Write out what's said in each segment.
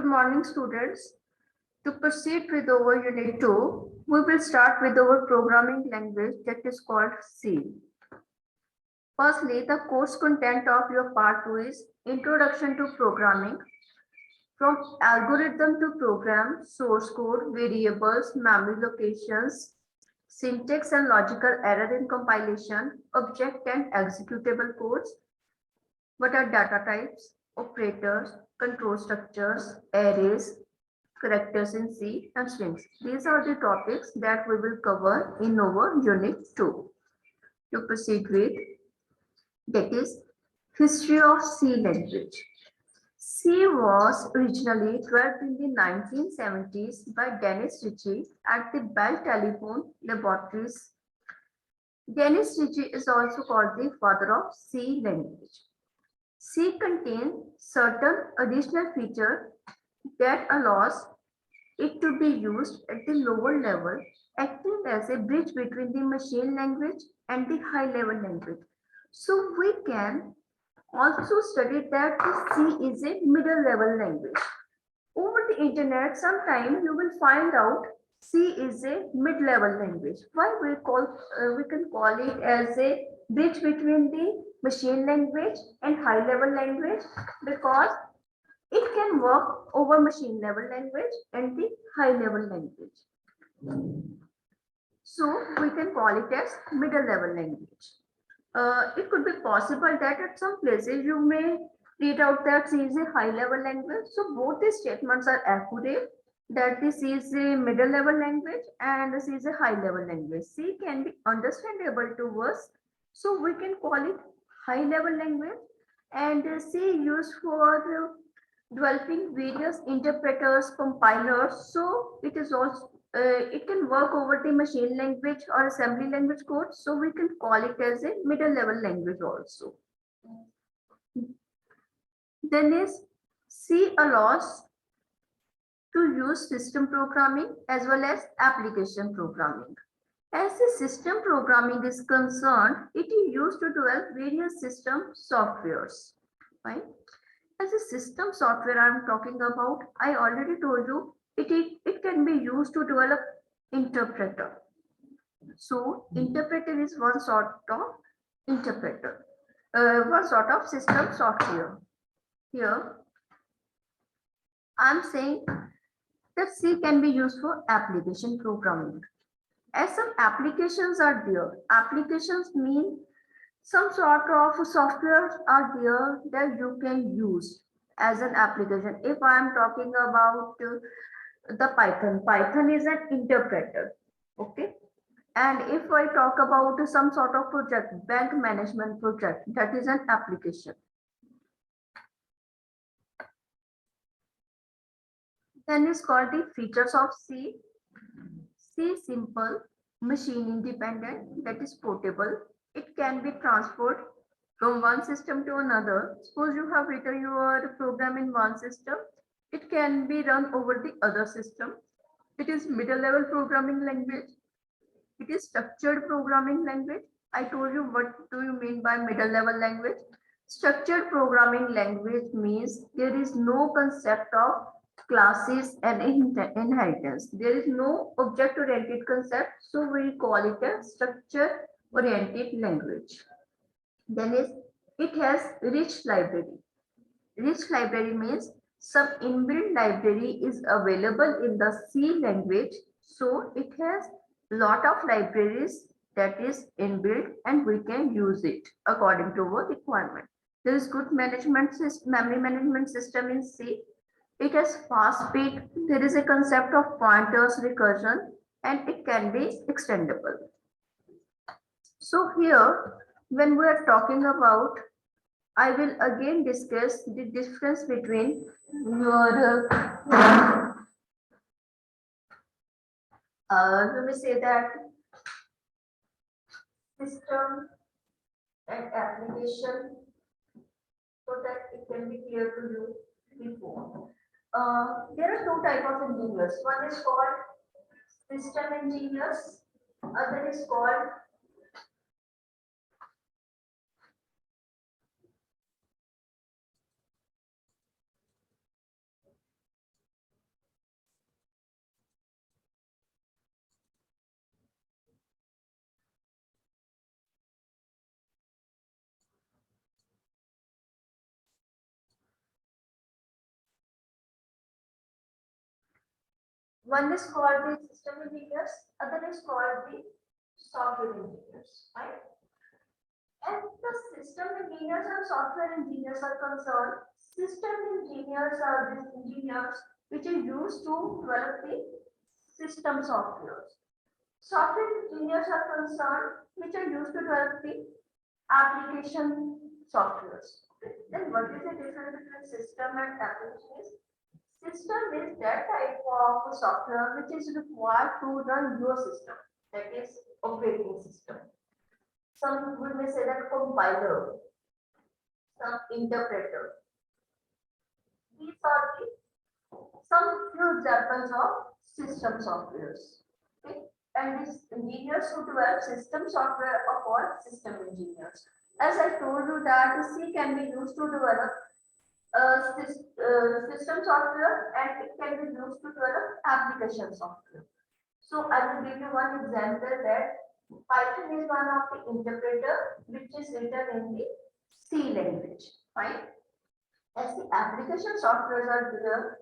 Good morning, students. To proceed with our Unit 2, we will start with our programming language that is called C. Firstly, the course content of your part 2 is Introduction to Programming. From algorithm to program, source code, variables, memory locations, syntax and logical error in compilation, object and executable codes. What are data types, operators, control structures, arrays, characters in C, and strings. These are the topics that we will cover in our Unit 2. To proceed with, that is History of C language. C was originally developed in the 1970s by Dennis Ritchie at the Bell Telephone Laboratories. Dennis Ritchie is also called the father of C language. C contains certain additional features that allows it to be used at the lower level, acting as a bridge between the machine language and the high-level language. So we can also study that C is a middle-level language. Over the internet, sometime you will find out C is a mid-level language. Why we can call it as a bridge between the machine language and high-level language, because it can work over machine level language and the high level language. So we can call it as middle level language. It could be possible that at some places you may read out that C is a high level language. So both the statements are accurate, that this is a middle level language and this is a high level language. C can be understandable to us, so we can call it high level language, and C used for developing various interpreters, compilers. So it is also it can work over the machine language or assembly language code. So we can call it as a middle level language also. Then is C allows to use system programming as well as application programming. As the system programming is concerned, it is used to develop various system softwares. Right? As a system software I'm talking about, I already told you it can be used to develop interpreter. So interpreter is one sort of interpreter, one sort of system software. Here I'm saying that C can be used for application programming. As some applications are there, applications mean some sort of software are there that you can use as an application. If I am talking about the Python is an interpreter, okay? And if I talk about some sort of project, bank management project, that is an application. Then is called the features of C. C is simple, machine independent, that is portable. It can be transferred from one system to another. Suppose you have written your program in one system, it can be run over the other system. It is middle level programming language. It is structured programming language. I told you what do you mean by middle level language. Structured programming language means there is no concept of classes and inheritance. There is no object oriented concept, so we call it a structure oriented language. Then is it has rich library. Rich library means some inbuilt library is available in the C language, so it has lot of libraries that is inbuilt and we can use it according to our requirement. There is good management system, memory management system in C. It has fast speed. There is a concept of pointers recursion and it can be extendable. So here, when we are talking about, I will again discuss the difference between your, let me say that system and application, so that it can be clear to you before. There are two types of engineers. One is called system engineers, other is called One is called the system engineers, other is called the software engineers, right? And the system engineers and software engineers are concerned. System engineers are these engineers which are used to develop the system softwares. Software engineers are concerned which are used to develop the application softwares. Then what is the difference between system and application? System is that type of software which is required to run your system, that is operating system. Some we may say that compiler, some interpreter. These are the some few examples of system softwares. Okay? And these engineers who develop system software are called system engineers. As I told you that C can be used to develop system software and it can be used to develop application software. So I will give you one example that Python is one of the interpreter which is written in the C language, right? As the application softwares are there,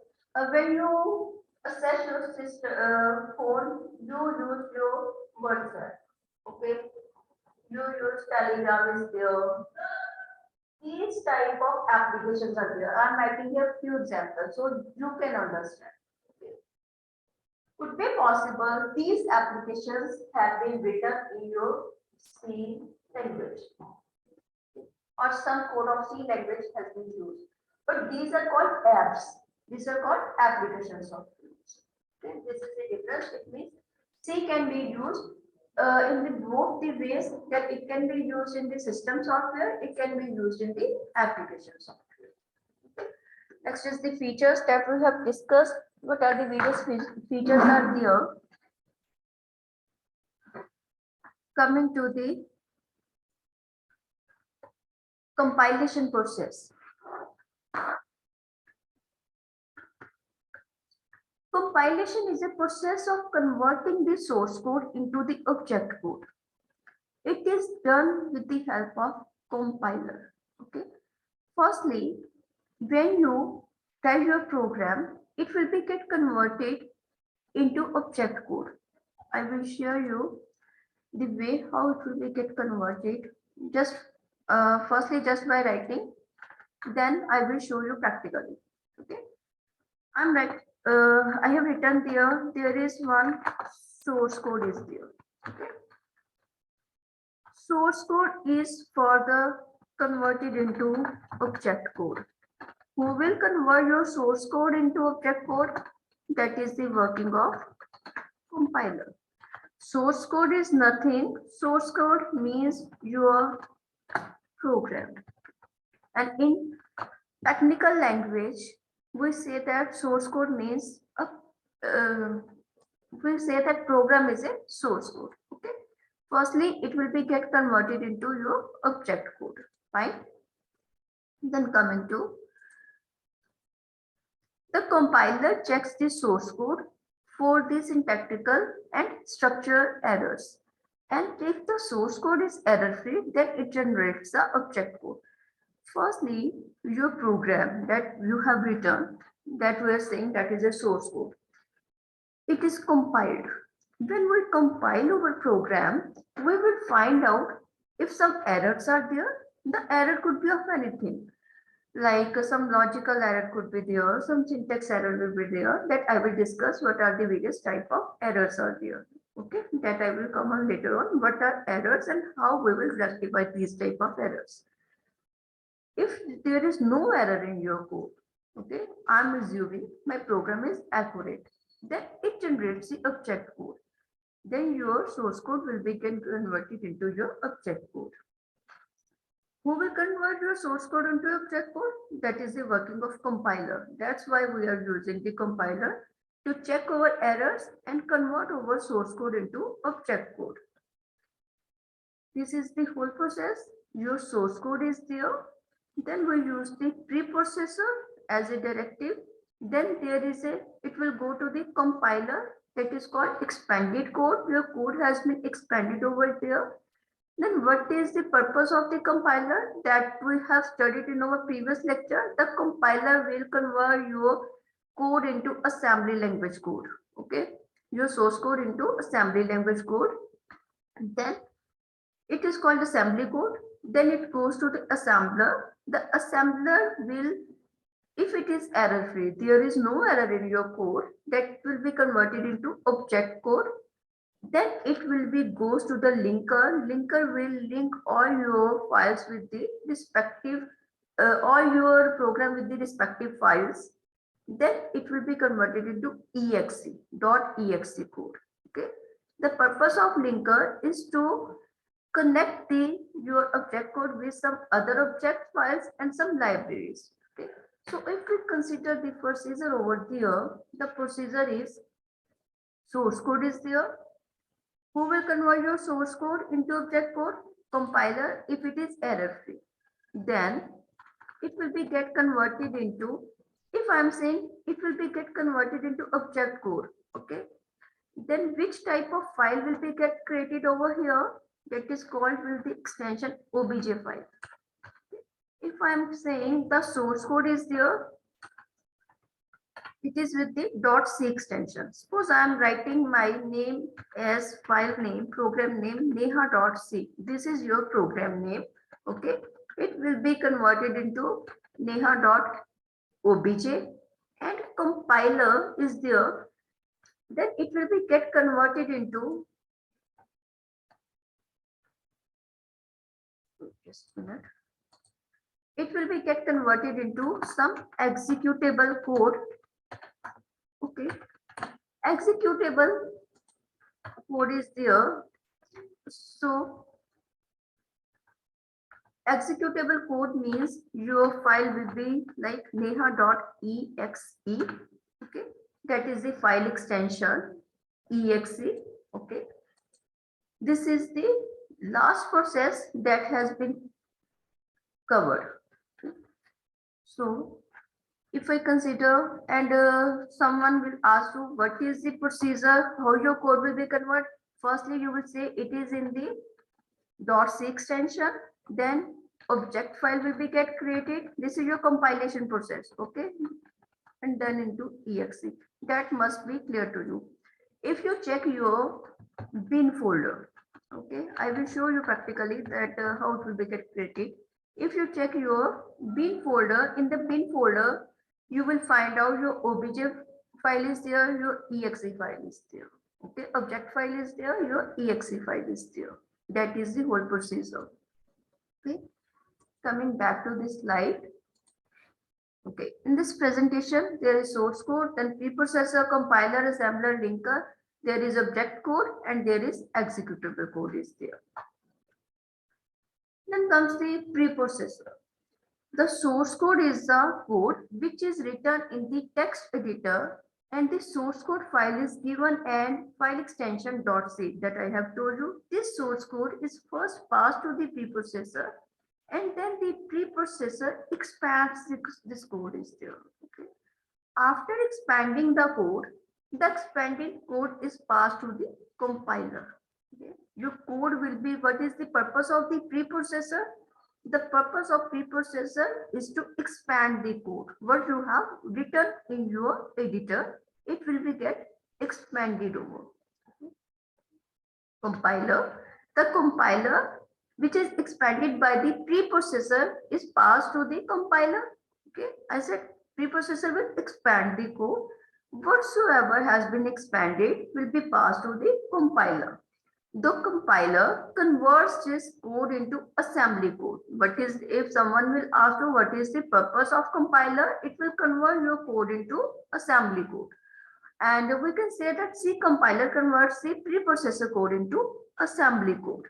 when you access your system phone, you use your WhatsApp, okay? You use Telegram is there. These type of applications are there. I am writing here a few examples so you can understand. Okay. Could be possible these applications have been written in your C language or some code of C language has been used. But these are called apps. These are called application software. Okay. This is the difference. It means C can be used in the both the ways that it can be used in the system software, it can be used in the application software. Okay. Next is the features that we have discussed. What are the various features are there? Coming to the compilation process. Compilation is a process of converting the source code into the object code. It is done with the help of compiler. Okay. Firstly, when you write your program, it will be get converted into object code. I will show you the way how it will be get converted. Just firstly, just by writing, then I will show you practically. Okay. I'm right. I have written there. There is one source code is there. Okay. Source code is further converted into object code. Who will convert your source code into object code? That is the working of compiler. Source code is nothing. Source code means your program. And in technical language, we say that source code means we say that program is a source code. Okay. Firstly, it will be get converted into your object code, right? Then coming to the compiler checks the source code for the syntactical and structural errors. And if the source code is error-free, then it generates the object code. Firstly, your program that you have written, that we are saying that is a source code. It is compiled. When we compile our program, we will find out if some errors are there. The error could be of anything. Like some logical error could be there, some syntax error will be there, that I will discuss what are the various type of errors are there. Okay, that I will come on later on, what are errors and how we will rectify these type of errors. If there is no error in your code, okay, I'm assuming my program is accurate, then it generates the object code. Then your source code will be converted into your object code. Who will convert your source code into object code? That is the working of compiler. That's why we are using the compiler to check our errors and convert our source code into object code. This is the whole process. Your source code is there. Then we use the preprocessor as a directive. Then there is it will go to the compiler that is called expanded code. Your code has been expanded over there. Then what is the purpose of the compiler that we have studied in our previous lecture? The compiler will convert your code into assembly language code. okay, your source code into assembly language code. Then it is called assembly code. Then it goes to the assembler. The assembler will, if it is error free, there is no error in your code, that will be converted into object code. Then it will be goes to the linker. Linker will link all your files with the respective, all your program with the respective files. Then it will be converted into exe code. Okay. The purpose of linker is to connect your object code with some other object files and some libraries. Okay. So if we consider the procedure over there, the procedure is source code is there. Who will convert your source code into object code? Compiler, if it is error free. Then it will be get converted into, if I'm saying it will be get converted into object code. Okay. Then which type of file will be get created over here? That is called with the extension obj file. If I'm saying the source code is there, it is with the .c extension. Suppose I am writing my name as file name, program name neha.c. This is your program name. Okay. It will be converted into neha.obj, and compiler is there. Then it will be get converted into, just a minute. It will be get converted into some executable code. Okay. Executable code is there. So executable code means your file will be like neha.exe. Okay. That is the file extension exe. Okay. This is the last process that has been covered. Okay. So if I consider, and someone will ask you what is the procedure, how your code will be converted. Firstly, you will say it is in the .c extension. Then object file will be get created. This is your compilation process. Okay. And then into exe. That must be clear to you. If you check your bin folder, okay, I will show you practically that how it will be get created. If you check your bin folder, in the bin folder, you will find out your obj file is there, your exe file is there. Okay, object file is there, your exe file is there. That is the whole procedure. Okay, coming back to this slide. Okay, in this presentation, there is source code, then preprocessor, compiler, assembler, linker, there is object code, and there is executable code is there. Then comes the preprocessor. The source code is the code which is written in the text editor, and the source code file is given and file extension .c that I have told you. This source code is first passed to the preprocessor, and then the preprocessor expands this code is there. Okay. After expanding the code, the expanded code is passed to the compiler. Okay. Your code will be, what is the purpose of the preprocessor? The purpose of preprocessor is to expand the code. What you have written in your editor, it will be get expanded over. Okay. Compiler. The compiler, which is expanded by the preprocessor, is passed to the compiler. Okay, I said preprocessor will expand the code. Whatsoever has been expanded will be passed to the compiler. The compiler converts this code into assembly code. But is, if someone will ask you what is the purpose of compiler, it will convert your code into assembly code. And we can say that C compiler converts the preprocessor code into assembly code.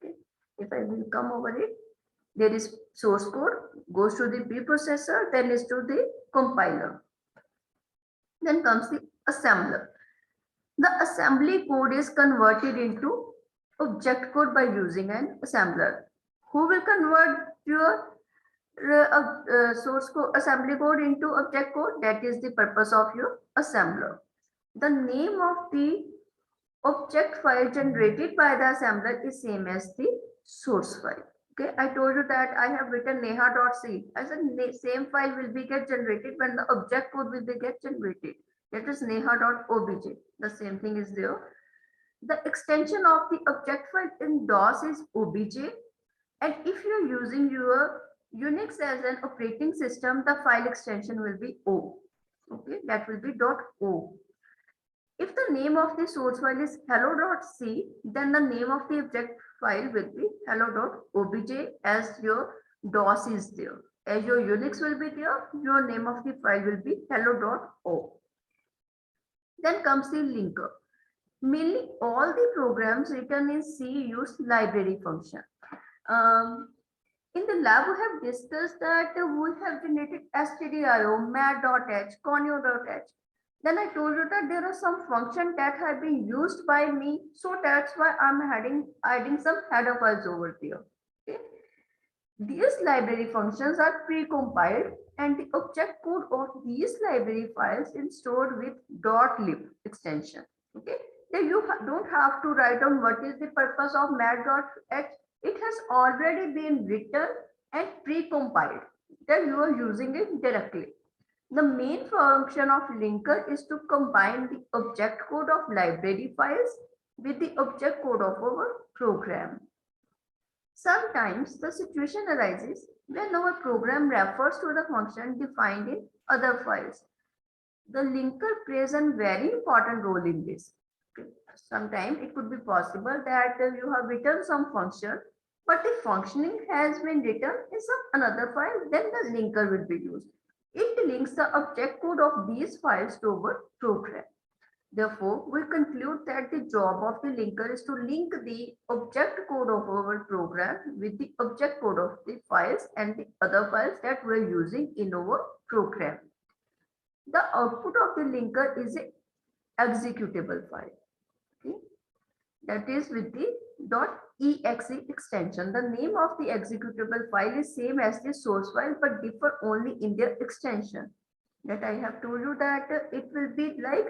Okay. If I will come over it, there is source code, goes to the preprocessor, then is to the compiler. Then comes the assembler. The assembly code is converted into object code by using an assembler. Who will convert your source code, assembly code into object code? That is the purpose of your assembler. The name of the object file generated by the assembler is same as the source file. Okay, I told you that I have written neha.c. I said same file will be get generated when the object code will be get generated. That is neha.obj. The same thing is there. The extension of the object file in DOS is obj. And if you're using your Unix as an operating system, the file extension will be O. Okay, that will be .o. If the name of the source file is hello.c, then the name of the object file will be hello.obj as your DOS is there. As your Unix will be there, your name of the file will be hello.o. Then comes the linker. Mainly all the programs written in C use library function. In the lab, we have discussed that we have generated stdio, mat.h, conio.h. Then I told you that there are some functions that have been used by me. So that's why I'm adding some header files over there. Okay. These library functions are pre-compiled and the object code of these library files is stored with .lib extension. Okay. Then you don't have to write down what is the purpose of mat.h. It has already been written and pre-compiled. Then you are using it directly. The main function of linker is to combine the object code of library files with the object code of our program. Sometimes the situation arises when our program refers to the function defined in other files. The linker plays a very important role in this. Sometimes it could be possible that you have written some function, but the functioning has been written in some another file, then the linker will be used. It links the object code of these files to our program. Therefore, we conclude that the job of the linker is to link the object code of our program with the object code of the files and the other files that we're using in our program. The output of the linker is an executable file. Okay. That is with the .exe extension. The name of the executable file is same as the source file but differ only in their extension. That I have told you that it will be like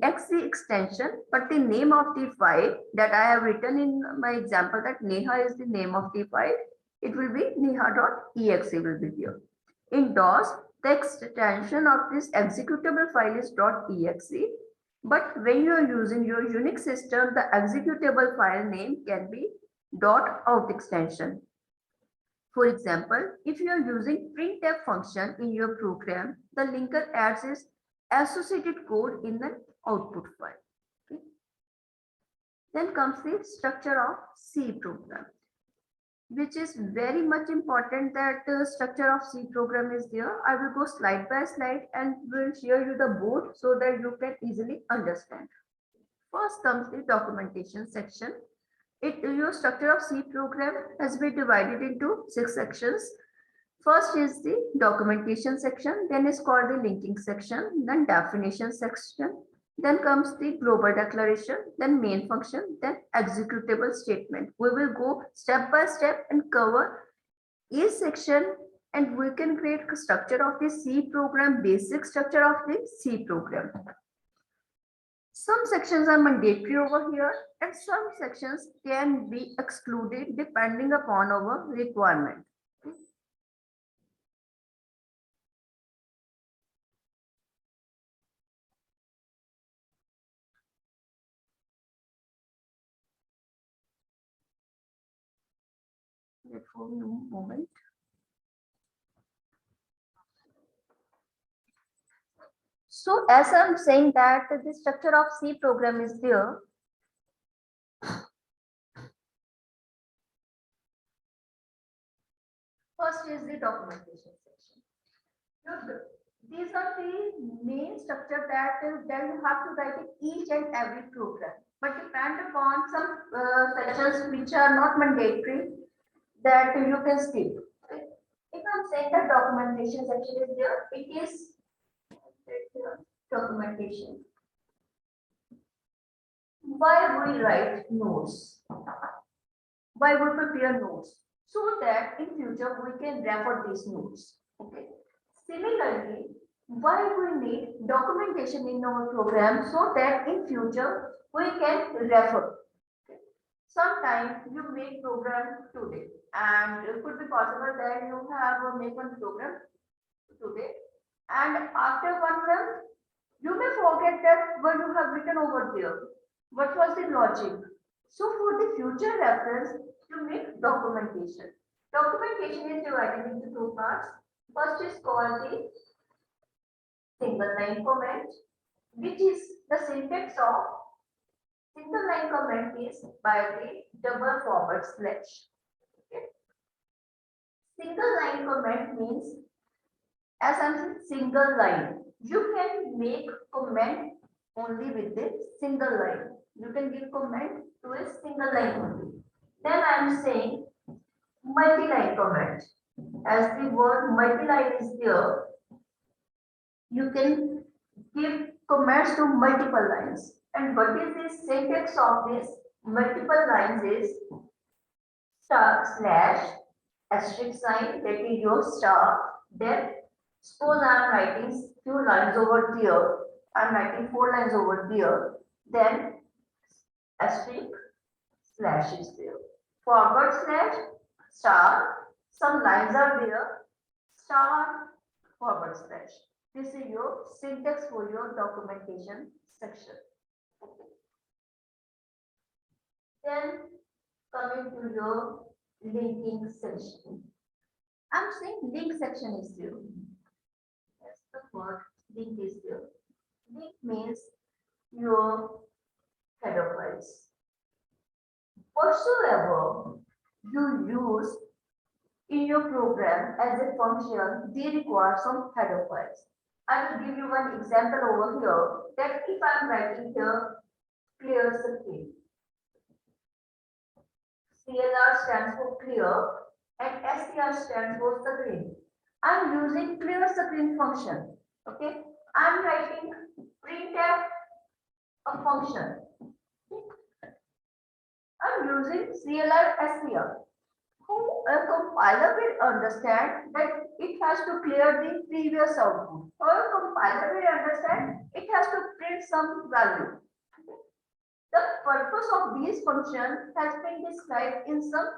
.exe extension, but the name of the file that I have written in my example, that neha is the name of the file, it will be neha.exe will be here. In DOS, the extension of this executable file is .exe. But when you are using your Unix system, the executable file name can be .out extension. For example, if you are using printf function in your program, the linker adds its associated code in the output file. Okay. Then comes the structure of C program, which is very much important that the structure of C program is there. I will go slide by slide and will share you the board so that you can easily understand. First comes the documentation section. Your structure of C program has been divided into 6 sections. First is the documentation section, then is called the linking section, then definition section, then comes the global declaration, then main function, then executable statement. We will go step by step and cover each section and we can create a structure of the C program, basic structure of the C program. Some sections are mandatory over here and some sections can be excluded depending upon our requirement. Wait for a moment. So as I'm saying that the structure of C program is there. First is the documentation section. These are the main structure that you have to write in each and every program. But depend upon some sections which are not mandatory that you can skip. If I'm saying that documentation section is there, it is documentation. Why we write notes? Why we prepare notes? So that in future we can refer these notes. Okay. Similarly, why we need documentation in our program so that in future we can refer. Okay. Sometimes you make program today and it could be possible that you have make one program today and after 1 month You may forget that what you have written over there. What was the logic? So for the future reference, you make documentation. Documentation is divided into two parts. First is called the single line comment, which is the syntax of single line comment is by the double forward slash. Okay. Single line comment means, as I said, single line. You can make comment only with the single line. You can give comment to a single line only. Then I am saying multi-line comment. As the word multi-line is there, you can give comments to multiple lines. And what is the syntax of this multiple lines is star slash asterisk sign, that is your star. Then suppose I am writing few lines over here. I am writing 4 lines over there. Then asterisk slash is there. Forward slash star. Some lines are there. Star forward slash. This is your syntax for your documentation section. Okay. Then coming to your linking section. I'm saying link section is there. That's the word link is there. Link means your header files. Whatsoever you use in your program as a function, they require some header files. I will give you one example over here, that if I am writing here clear screen. CLR stands for clear and SCR stands for screen. I am using clear screen function. Okay, I am writing printf a function. I am using CLR SCR. A compiler will understand that it has to clear the previous output. Or a compiler will understand it has to print some value. The purpose of these functions has been described in some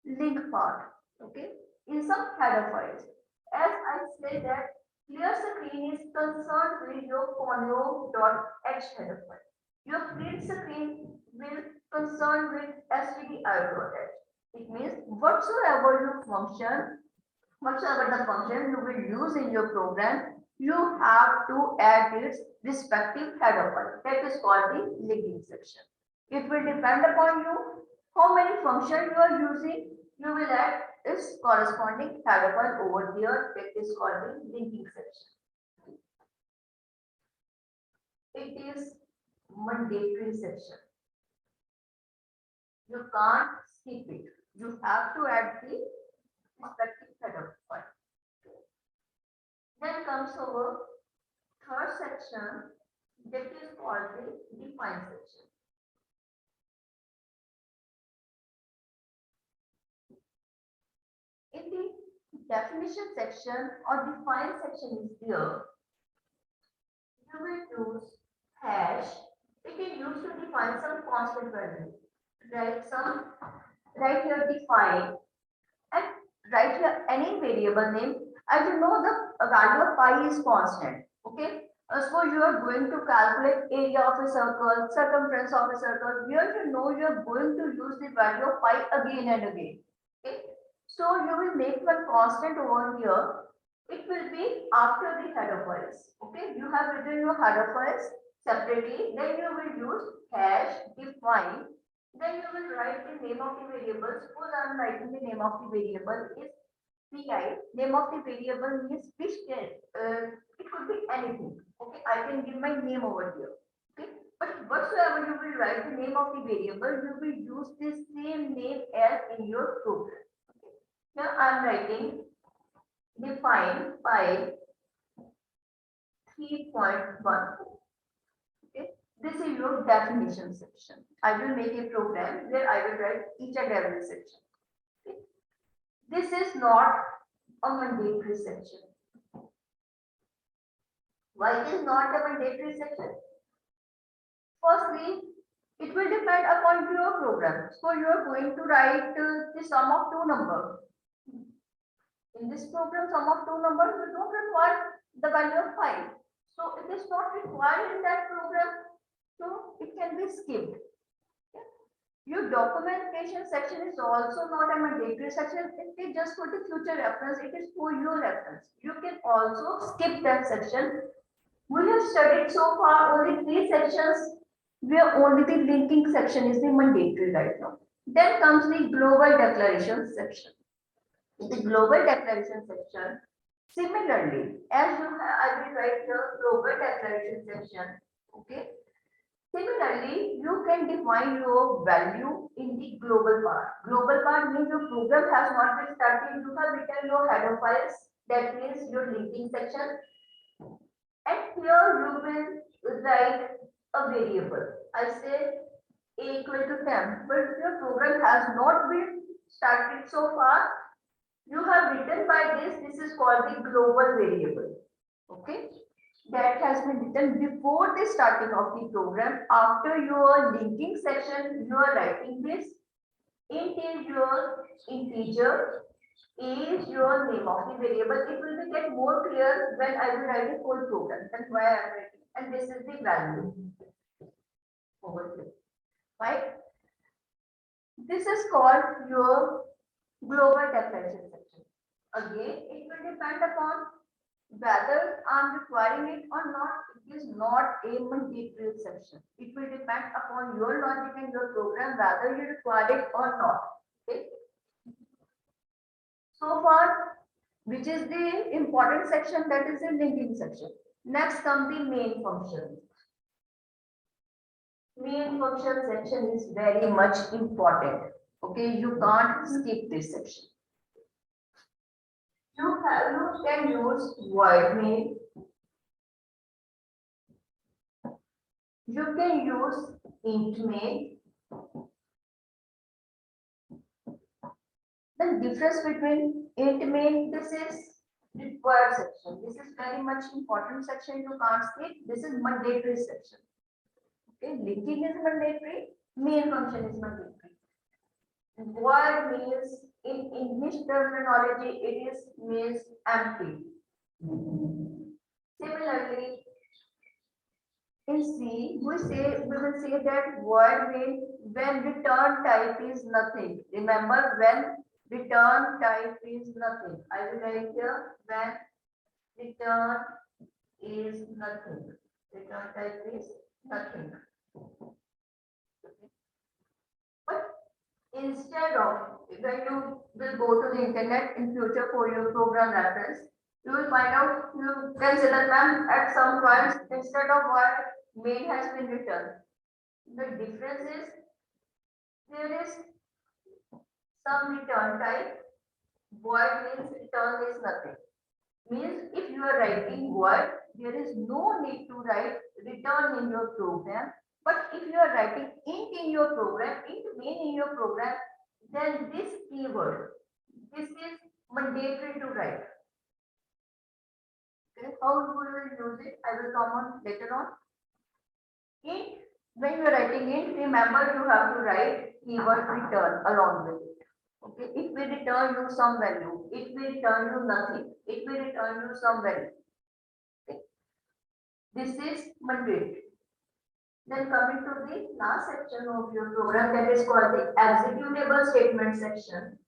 link part, okay, in some header files. As I say that clear screen is concerned with your conio.h header file. Your print screen will concern with stdio.h. It means whatsoever the function you will use in your program, you have to add its respective header file. That is called the linking section. It will depend upon you how many functions you are using. You will add its corresponding header file over here. That is called the linking section. It is mandatory section. You can't skip it. You have to add the respective header file. Then comes our third section, that is called the define section. In the definition section or define section is there, you will use hash. It is used to define some constant value. Right here define and write here any variable name. As you know, the value of pi is constant. Okay. Suppose you are going to calculate area of a circle, circumference of a circle. Here you know you are going to use the value of pi again and again. Okay. So you will make one constant over here. It will be after the header files. Okay. You have written your header files separately. Then you will use hash define. Then you will write the name of the variable. Suppose I am writing the name of the variable is pi. Name of the variable means which it could be anything. Okay, I can give my name over here. Okay, but whatsoever you will write the name of the variable, you will use the same name as in your program. Okay. Here I am writing define pi 3.14. Okay. This is your definition section. I will make a program where I will write each and every section. Okay. This is not a mandatory section. Why it is not a mandatory section? Firstly, it will depend upon your program. So you are going to write the sum of two numbers. In this program, sum of two numbers, you don't require the value of 5. So it is not required in that program, so it can be skipped. Your documentation section is also not a mandatory section. It is just for the future reference. It is for your reference. You can also skip that section. We have studied so far only 3 sections where only the linking section is the mandatory right now. Then comes the global declaration section. In the global declaration section, similarly, as you have, I will write the global declaration section. Okay. Similarly, you can define your value in the global part. Global part means your program has not been started. You have written your header files. That means your linking section. And here you will write a variable. I say a equal to 10. But your program has not been started so far. You have written by this. This is called the global variable. Okay. That has been written before the starting of the program. After your linking section, you are writing this. Int is your integer, a is your name of the variable. It will get more clear when I will write a full program. That's why I am writing. And this is the value over here. Right? This is called your global declaration section. Again, it will depend upon whether I'm requiring it or not. It is not a mandatory section. It will depend upon your logic and your program whether you require it or not. Okay. So far, which is the important section, that is the linking section. Next comes the main function. Main function section is very much important. Okay, you can't skip this section. You can use void main. You can use int main. The difference between int main, this is required section. This is very much important section. You can't skip. This is mandatory section. Okay, linking is mandatory. Main function is mandatory. Void means in English terminology, it is means empty. Similarly, in C, we will say that void means when return type is nothing. Remember, when return type is nothing. I will write here when return is nothing. Return type is nothing. But instead of, when you will go to the internet in future for your program reference, you will find out, you can say that ma'am, at some points instead of what main has been returned. The difference is there is some return type. Void means return is nothing. Means if you are writing void, there is no need to write return in your program. But if you are writing int in your program, int main in your program, then this keyword, this is mandatory to write. Okay, how you will use it, I will come on later on. Int, when you are writing int, remember you have to write keyword return along with it. Okay, it will return you some value. It will return you nothing. It will return you some value. Okay. This is mandatory. Then coming to the last section of your program, that is called the executable statement section.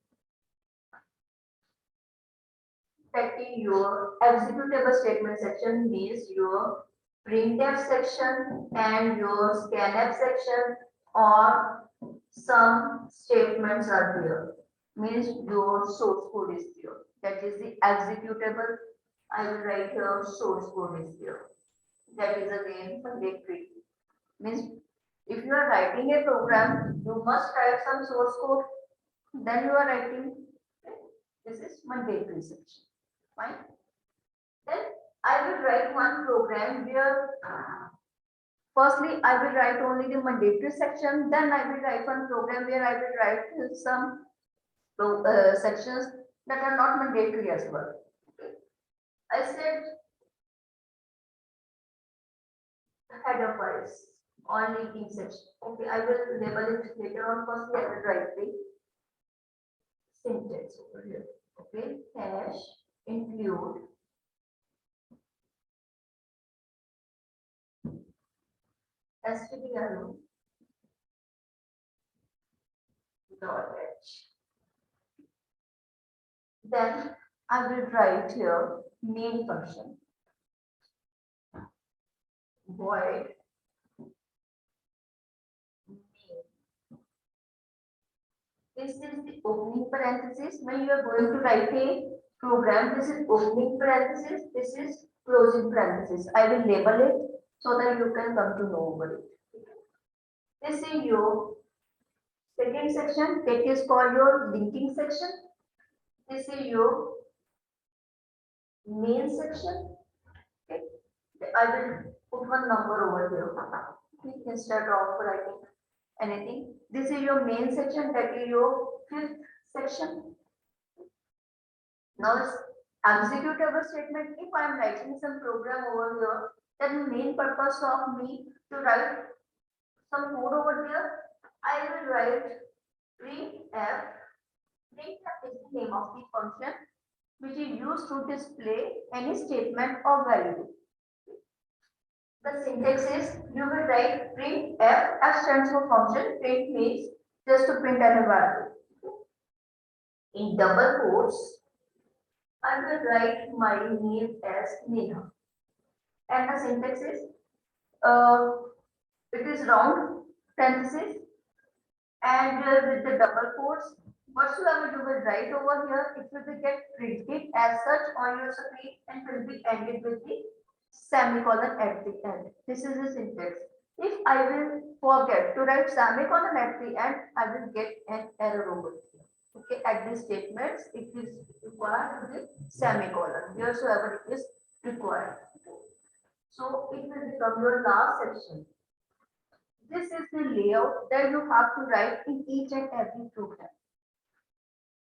Taking your executable statement section means your printf section and your scanf section, or some statements are there. Means your source code is there. That is the executable. I will write here source code is there. That is again mandatory. Means if you are writing a program, you must write some source code. Then you are writing. This is mandatory section. Fine. Then I will write one program where firstly I will write only the mandatory section. Then I will write one program where I will write some sections that are not mandatory as well. Okay. I said header files on linking section. Okay, I will label it later on. Firstly, I will write the syntax over here. Okay, hash include stdio dot h. Then I will write here main function void main. This is the opening parenthesis. When you are going to write a program, this is opening parenthesis, this is closing parenthesis. I will label it so that you can come to know over it. This is your second section, that is called your linking section. This is your main section. Okay. I will put one number over here instead of writing anything. This is your main section, that is your fifth section. Now it's executable statement. If I am writing some program over here, then the main purpose of me to write some code over here, I will write printf. Printf is the name of the function which is used to display any statement or value. The syntax is you will write printf. F stands for function. Print means just to print any value. In double quotes, I will write my name as Neha. And the syntax is it is round parenthesis and with the double quotes, whatsoever you will write over here, it will be get printed as such on your screen and will be ended with the semicolon at the end. This is the syntax. If I will forget to write semicolon at the end, I will get an error over here. Okay, at these statements, it is required with semicolon, wheresoever it is required. So it will become your last section. This is the layout that you have to write in each and every program.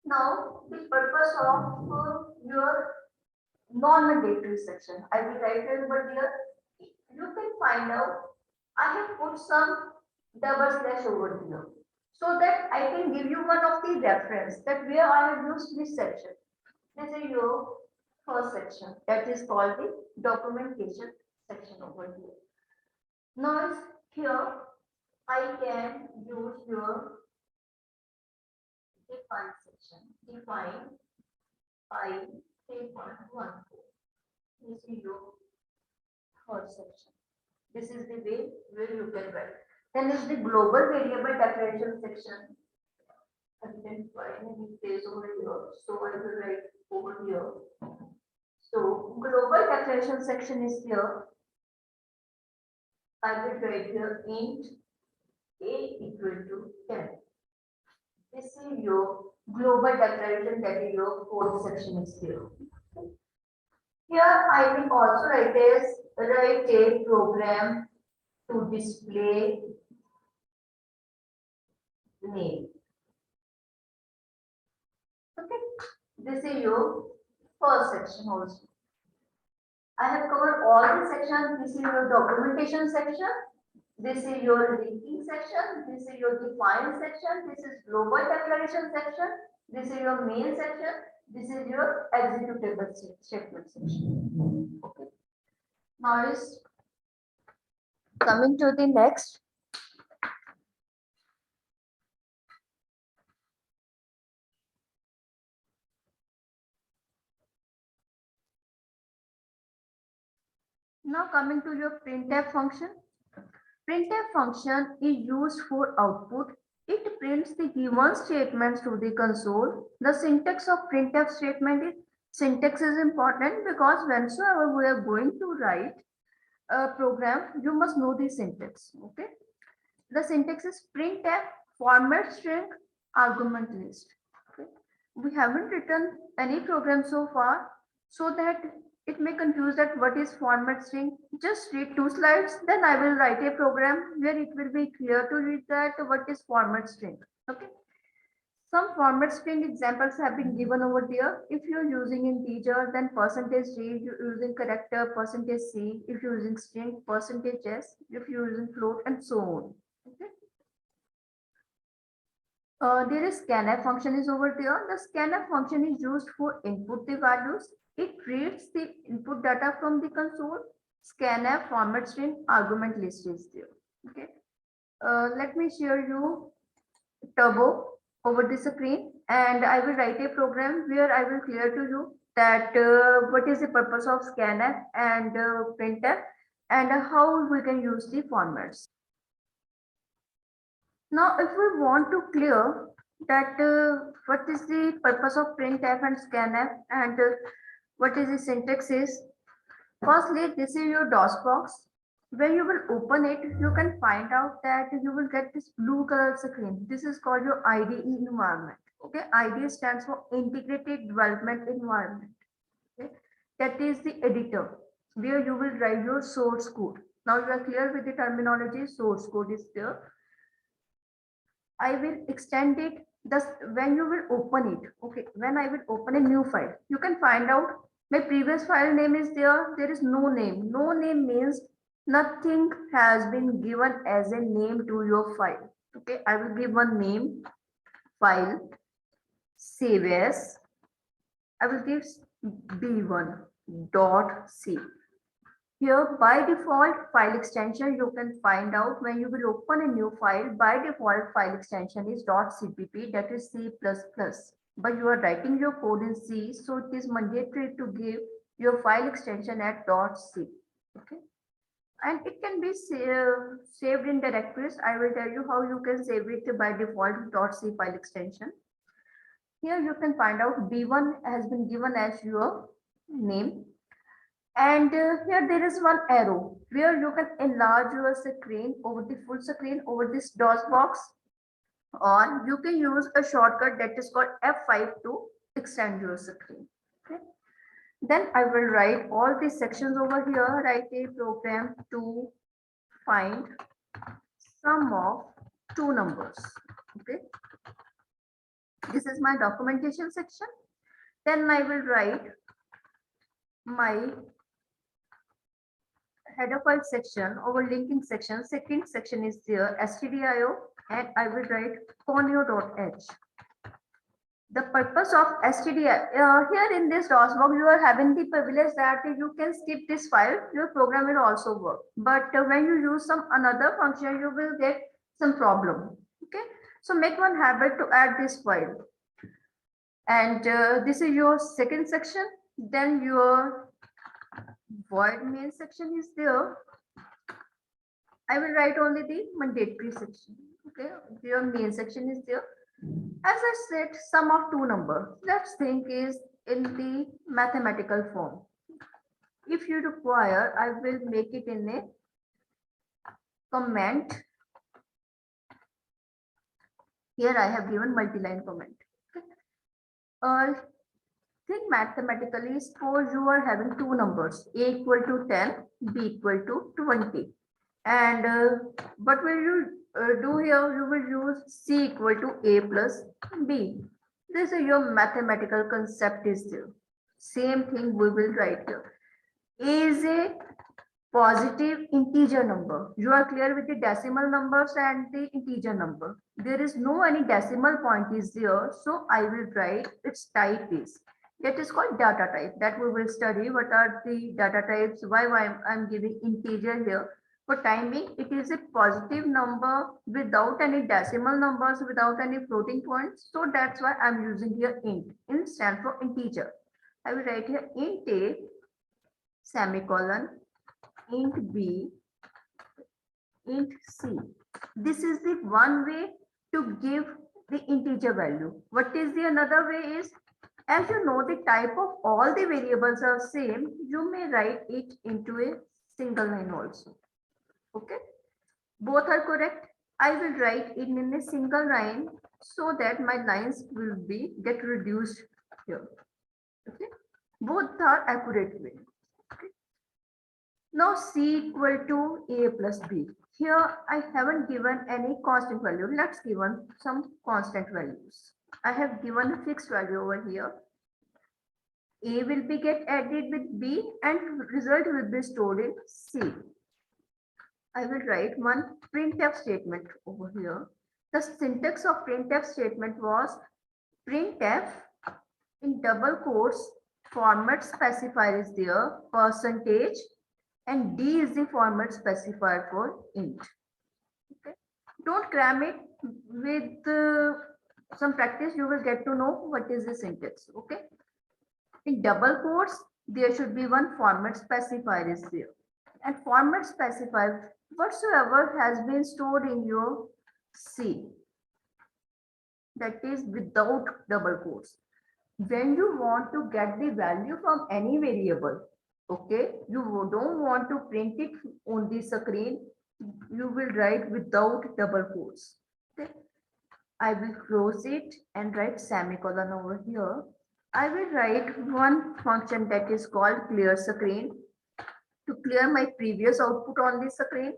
Now, the purpose of your non-mandatory section, I will write it over here. You can find out, I have put some double slash over here, so that I can give you one of the reference that where I have used this section. This is your first section, that is called the documentation section over here. Now here I can use your define section. Define I 3.14. This is your first section. This is the way where you can write. Then is the global variable declaration section. I didn't find any place over here, so I will write over here. So global declaration section is here. I will write here int a equal to 10. This is your global declaration, that is your fourth section is here. Here I will also write a program to display name. Okay, this is your first section also. I have covered all the sections. This is your documentation section. This is your linking section. This is your define section. This is global declaration section. This is your main section. This is your executable statement section. Okay. Now is coming to the next. Now coming to your printf function. Printf function is used for output. It prints the given statements to the console. The syntax of printf statement is, syntax is important because whenever we are going to write a program, you must know the syntax. Okay. The syntax is printf format string argument list. Okay. We haven't written any program so far, so that it may confuse that what is format string. Just read 2 slides, then I will write a program where it will be clear to read that what is format string. Okay. Some format string examples have been given over there. If you're using integer, then %d, you're using character, %c, if you're using string, %s, if you're using float, and so on. Okay. There is scanf function is over there. The scanf function is used for input the values. It reads the input data from the console. Scanf format string argument list is there. Okay. Let me share you Turbo over the screen, and I will write a program where I will clear to you that what is the purpose of scanf and printf, and how we can use the formats. Now, if we want to clear that what is the purpose of printf and scanf, and what is the syntax is, firstly, this is your DOS box. When you will open it, you can find out that you will get this blue color screen. This is called your IDE environment. Okay, IDE stands for Integrated Development Environment. Okay, that is the editor where you will write your source code. Now you are clear with the terminology. Source code is there. I will extend it. Thus, when you will open it, okay, when I will open a new file, you can find out my previous file name is there. There is no name. No name means nothing has been given as a name to your file. Okay, I will give one name, file, save as. I will give b1.c. Here, by default, file extension you can find out when you will open a new file. By default, file extension is .cpp, that is C++. But you are writing your code in C, so it is mandatory to give your file extension at .c. Okay, and it can be saved in directories. I will tell you how you can save it by default .c file extension. Here you can find out b1 has been given as your name. And here there is one arrow where you can enlarge your screen over the full screen over this DOS box, or you can use a shortcut that is called F5 to extend your screen. Okay. Then I will write all these sections over here, write a program to find sum of two numbers. Okay. This is my documentation section. Then I will write my header file section over linking section. Second section is there, stdio, and I will write conio.h. The purpose of stdio, here in this DOS box, you are having the privilege that you can skip this file, your program will also work. But when you use some another function, you will get some problem. Okay, so make one habit to add this file. And this is your second section. Then your void main section is there. I will write only the mandatory section. Okay, your main section is there. As I said, sum of two numbers. Let's think is in the mathematical form. If you require, I will make it in a comment. Here I have given multi-line comment. Think mathematically. Suppose you are having two numbers, a equal to 10, b equal to 20. And what will you do here? You will use c equal to a plus b. This is your mathematical concept is there. Same thing we will write here. A is a positive integer number. You are clear with the decimal numbers and the integer number. There is no any decimal point is there. So I will write its type is. That is called data type. That we will study what are the data types, why I'm giving integer here. For time being, it is a positive number without any decimal numbers, without any floating points. So that's why I'm using here int. Int stands for integer. I will write here int a semicolon int b int c. This is the one way to give the integer value. What is the another way is, as you know the type of all the variables are same, you may write it into a single line also. Okay, both are correct. I will write it in a single line so that my lines will be get reduced here. Okay, both are accurate way. Okay. Now c equal to a plus b. Here I haven't given any constant value. Let's given some constant values. I have given a fixed value over here. A will be get added with b and result will be stored in c. I will write one printf statement over here. The syntax of printf statement was printf in double quotes, format specifier is there, percentage, and d is the format specifier for int. Okay, don't cram it. With some practice, you will get to know what is the syntax. Okay, in double quotes, there should be one format specifier is there, and format specifier whatsoever has been stored in your C, that is without double quotes. When you want to get the value from any variable, okay, you don't want to print it on the screen, you will write without double quotes. Okay, I will close it and write semicolon over here. I will write one function that is called clear screen to clear my previous output on the screen,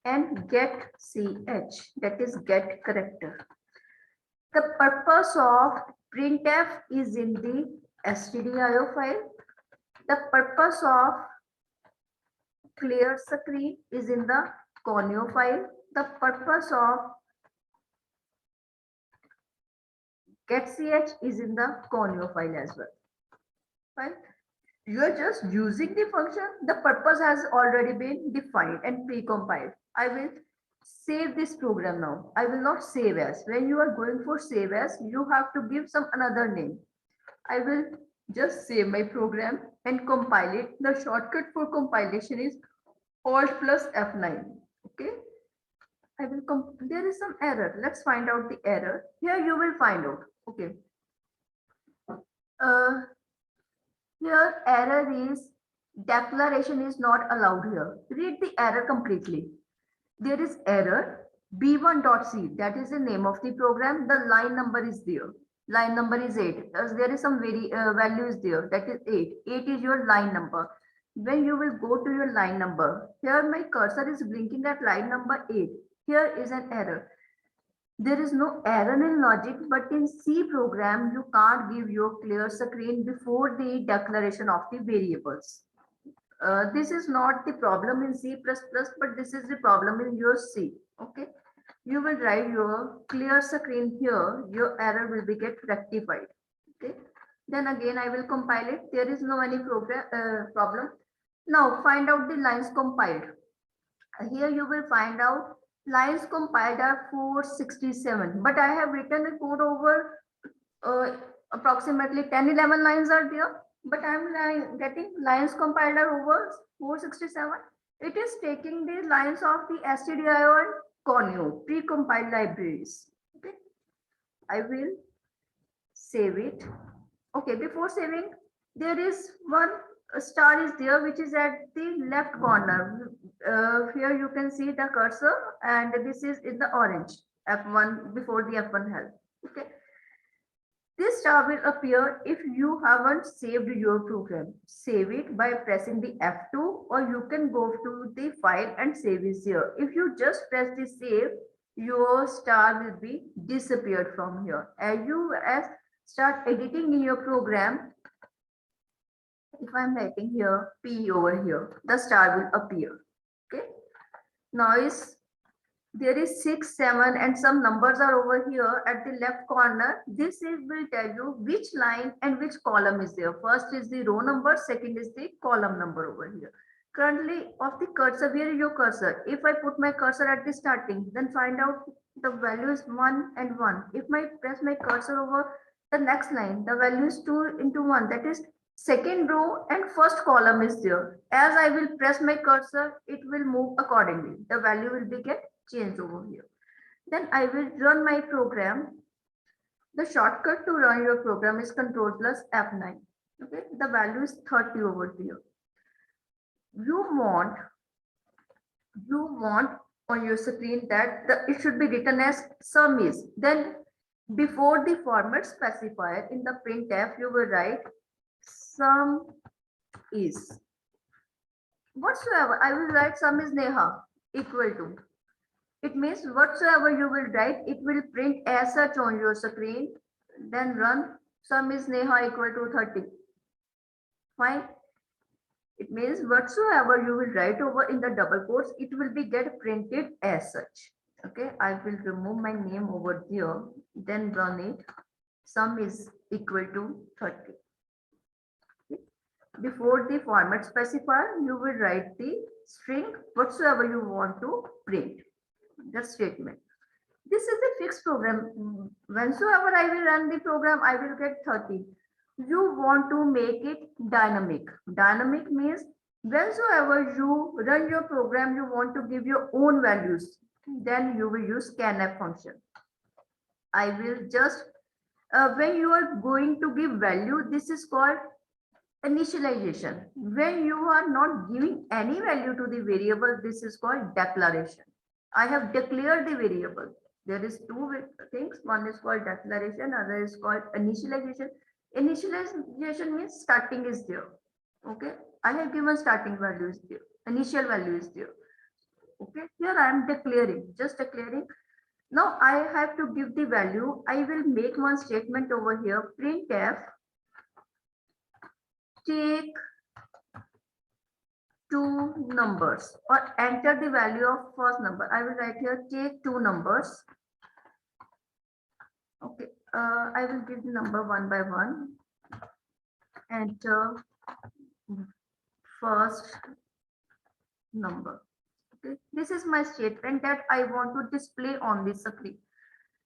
and get ch, that is get character. The purpose of printf is in the stdio file. The purpose of clear screen is in the conio file. The purpose of getch is in the conio file as well. Right? You are just using the function. The purpose has already been defined and pre-compiled. I will save this program now. I will not save as. When you are going for save as, you have to give some another name. I will just save my program and compile it. The shortcut for compilation is Alt plus F9. Okay. I will there is some error. Let's find out the error. Here you will find out. Okay. Here error is declaration is not allowed here. Read the error completely. There is error b1.c, that is the name of the program. The line number is there. Line number is 8. There is some value is there, that is 8. 8 is your line number. When you will go to your line number, here my cursor is blinking at line number 8. Here is an error. There is no error in logic, but in C program, you can't give your clear screen before the declaration of the variables. This is not the problem in C++, but this is the problem in your C. Okay, you will write your clear screen here. Your error will be get rectified. Okay, then again I will compile it. There is no any problem. Now find out the lines compiled. Here you will find out lines compiled are 467, but I have written a code over approximately 10-11 lines are there, but I'm getting lines compiled are over 467. It is taking the lines of the stdio and conio pre-compiled libraries. Okay, I will save it. Okay, before saving, there is one star is there which is at the left corner. Here you can see the cursor, and this is in the orange F1 before the F1 help. Okay, this star will appear if you haven't saved your program. Save it by pressing the F2, or you can go to the file and save it here. If you just press the save, your star will be disappeared from here. As you start editing in your program, if I'm writing here P over here, the star will appear. Okay. Now there is 6, 7, and some numbers are over here at the left corner. This will tell you which line and which column is there. First is the row number, second is the column number over here. Currently of the cursor, where is your cursor? If I put my cursor at the starting, then find out the value is 1 and 1. If I press my cursor over the next line, the value is 2 into 1, that is second row and first column is there. As I will press my cursor, it will move accordingly. The value will be get changed over here. Then I will run my program. The shortcut to run your program is Control plus F9. Okay, the value is 30 over here. You want on your screen that it should be written as sum is. Then before the format specifier in the printf, you will write sum is whatsoever. I will write sum is Neha equal to. It means whatsoever you will write, it will print as such on your screen. Then run sum is Neha equal to 30. Fine. It means whatsoever you will write over in the double quotes, it will be get printed as such. Okay, I will remove my name over there, then run it. Sum is equal to 30. Before the format specifier, you will write the string whatsoever you want to print. the statement. This is a fixed program. Whensoever I will run the program, I will get 30. You want to make it dynamic. Dynamic means whensoever you run your program, you want to give your own values. Then you will use scanf function. I will just, when you are going to give value, this is called initialization. When you are not giving any value to the variable, this is called declaration. I have declared the variable. There is two things. One is called declaration, other is called initialization. Initialization means starting is there. Okay. I have given starting value is there. Initial value is there. Okay. Here I am declaring, just declaring. Now I have to give the value. I will make one statement over here. Printf take two numbers or enter the value of first number. I will write here take two numbers. Okay, I will give the number one by one. Enter first number. Okay, this is my statement that I want to display on the screen.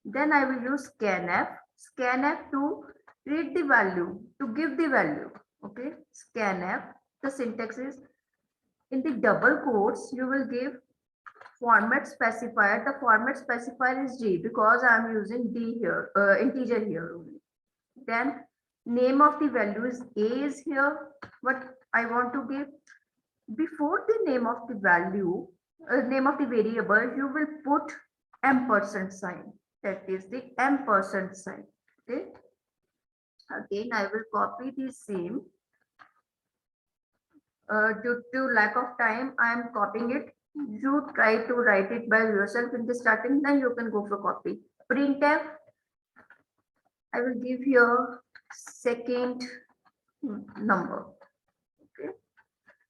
Then I will use scanf. Scanf to read the value, to give the value. Okay, scanf. The syntax is in the double quotes, you will give format specifier. The format specifier is D because I am using D here, integer here only. Then name of the value is A is here. What I want to give before the name of the value, name of the variable, you will put ampersand sign. That is the ampersand sign. Okay. Again, I will copy the same. Due to lack of time, I am copying it. You try to write it by yourself in the starting, then you can go for copy. Printf, I will give here second number. Okay.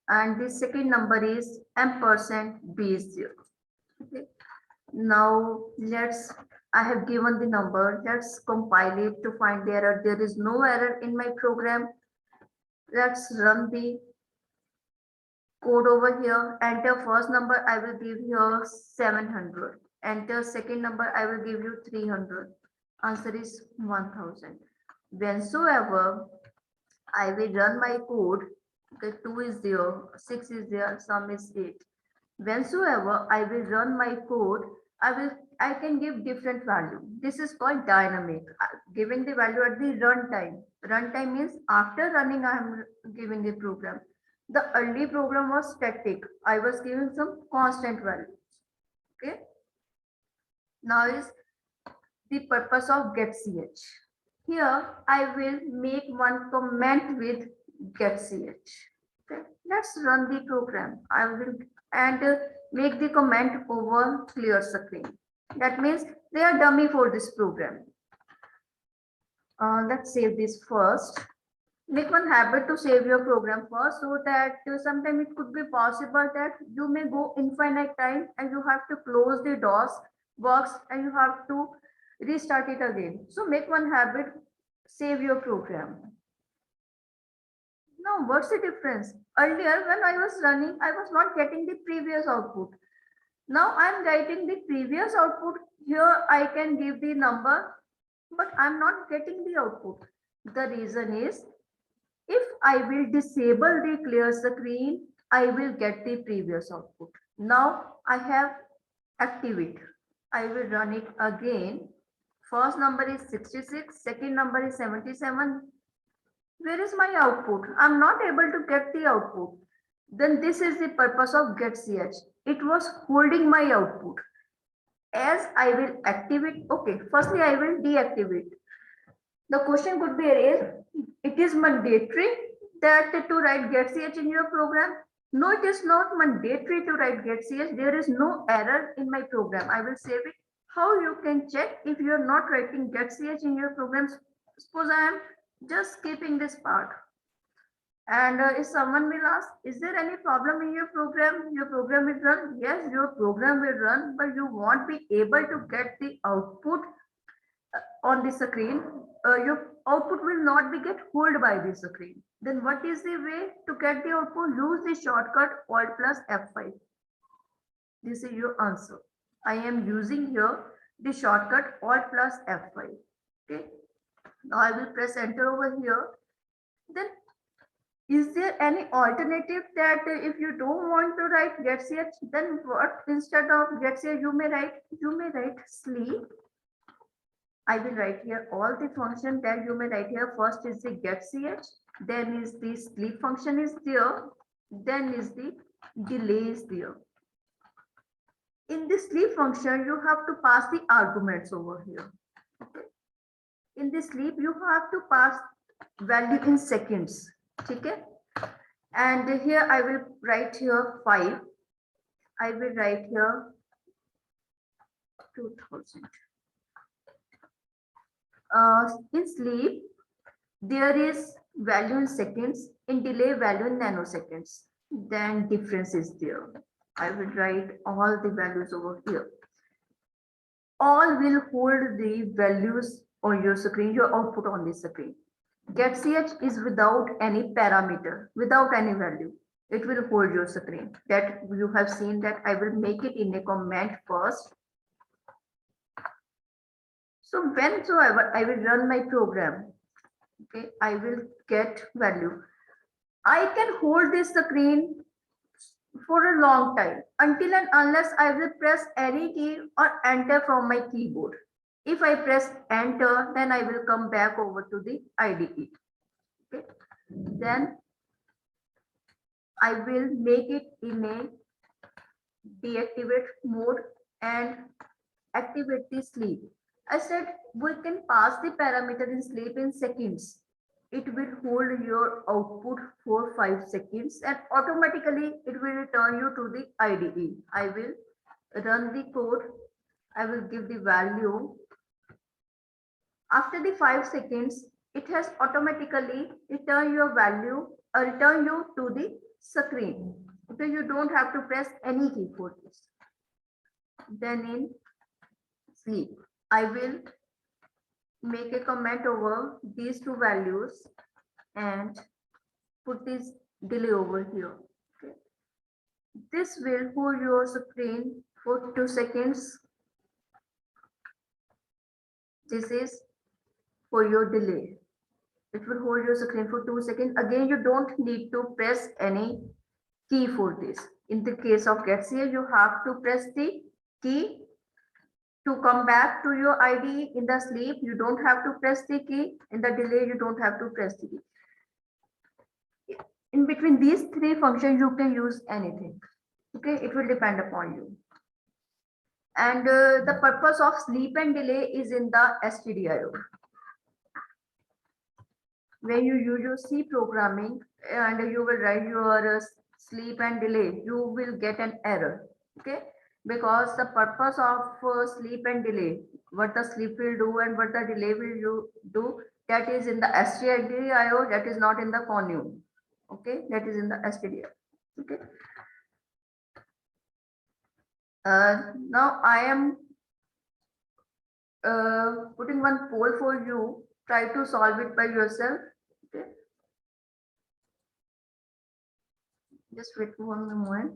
And the second number is ampersand B is 0. Okay. Now I have given the number. Let's compile it to find the error. There is no error in my program. Let's run the code over here. Enter first number, I will give here 700. Enter second number, I will give you 300. Answer is 1000. Whensoever I will run my code, okay, 2 is there, 6 is there, sum is 8. Whensoever I will run my code, I can give different value. This is called dynamic. Giving the value at the runtime. Runtime means after running, I am giving the program. The early program was static. I was giving some constant values. Okay. Now is the purpose of getch. Here I will make one comment with getch. Okay. Let's run the program. I will make the comment over clear screen. That means they are dummy for this program. Let's save this first. Make one habit to save your program first, so that sometime it could be possible that you may go infinite time and you have to close the DOS box and you have to restart it again. So make one habit, save your program. Now, what's the difference? Earlier, when I was running, I was not getting the previous output. Now I'm getting the previous output. Here I can give the number, but I'm not getting the output. The reason is, if I will disable the clear screen, I will get the previous output. Now I have activate. I will run it again. First number is 66, second number is 77. Where is my output? I'm not able to get the output. Then this is the purpose of getch. It was holding my output. As I will activate, okay, firstly I will deactivate. The question could be raised, it is mandatory that to write getch in your program. No, it is not mandatory to write getch. There is no error in my program. I will save it. How you can check if you are not writing getch in your programs? Suppose I am just skipping this part. And if someone will ask, is there any problem in your program? Your program will run? Yes, your program will run, but you won't be able to get the output on the screen. Your output will not be get hold by the screen. Then what is the way to get the output? Use the shortcut Alt plus F5. This is your answer. I am using here the shortcut Alt plus F5. Okay. Now I will press enter over here. Then is there any alternative that if you don't want to write getch, then what instead of getch you may write sleep. I will write here all the function that you may write here. First is the getch, then is the sleep function is there, then is the delay is there. In the sleep function, you have to pass the arguments over here. Okay. In the sleep, you have to pass value in seconds. Okay. And here I will write here 5. I will write here 2000. In sleep, there is value in seconds. In delay, value in nanoseconds. Then difference is there. I will write all the values over here. All will hold the values on your screen, your output on the screen. Getch is without any parameter, without any value. It will hold your screen. That you have seen that I will make it in a comment first. So whensoever I will run my program, okay, I will get value. I can hold this screen for a long time until and unless I will press any key or enter from my keyboard. If I press enter, then I will come back over to the IDE. Okay. Then I will make it in a deactivate mode and activate the sleep. I said we can pass the parameter in sleep in seconds. It will hold your output for 5 seconds and automatically it will return you to the IDE. I will run the code. I will give the value. After the 5 seconds, it has automatically returned your value or return you to the screen. Okay, you don't have to press any key for this. Then in sleep, I will make a comment over these 2 values and put this delay over here. Okay. This will hold your screen for 2 seconds. This is for your delay. It will hold your screen for 2 seconds. Again, you don't need to press any key for this. In the case of getch, you have to press the key to come back to your IDE. In the sleep, you don't have to press the key. In the delay, you don't have to press the key. In between these 3 functions, you can use anything. Okay, it will depend upon you. And the purpose of sleep and delay is in the stdio. When you use your C programming and you will write your sleep and delay, you will get an error. Okay, because the purpose of sleep and delay, what the sleep will do and what the delay will do, that is in the stdio, that is not in the conum. Okay, that is in the stdio. Okay. Now I am putting one poll for you. Try to solve it by yourself. Okay. Just wait for one moment.